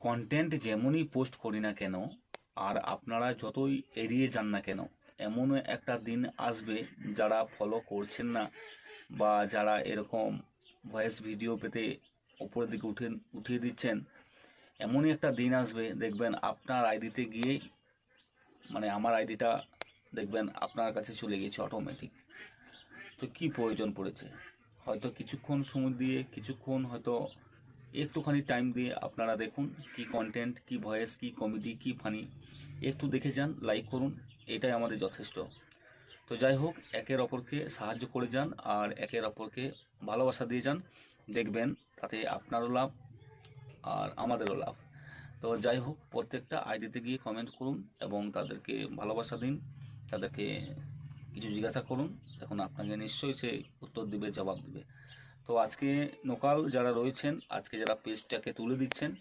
Content যেমনই post করি না কেন আর আপনারা যতই এড়িয়ে যান না কেন, এমন একটা দিন আসবে যারা ফলো করছেন না বা যারা এরকম ভয়েস ভিডিও পেতে উপরের দিকে উঠিয়ে দিচ্ছেন, এমনই একটা দিন আসবে দেখবেন আপনার আইডিতে গিয়ে মানে আমার আইডিটা দেখবেন আপনার কাছে চলে গেছে অটোমেটিক। তো কি প্রয়োজন পড়েছে? হয়তো কিছুক্ষণ সময় দিয়ে, কিছুক্ষণ হয়তো একটুখানি টাইম দিয়ে আপনারা দেখুন কি কন্টেন্ট, কি ভয়েস, কি কমেডি, কি ফানি, একটু দেখে যান, লাইক করুন, এটাই আমাদের যথেষ্ট। তো যাই হোক, একের অপরকে সাহায্য করে যান আর একের অপরকে ভালোবাসা দিয়ে যান, দেখবেন তাতে আপনারও লাভ আর আমাদেরও লাভ। তো যাই হোক, প্রত্যেকটা আইডিতে গিয়ে কমেন্ট করুন এবং তাদেরকে ভালোবাসা দিন, তাদেরকে কিছু জিজ্ঞাসা করুন, এখন আপনাকে নিশ্চয়ই সে উত্তর দিবে, জবাব দিবে। তো আজকে লোকাল যারা রয়েছেন, আজকে যারা পেজটাকে তুলে দিচ্ছেন,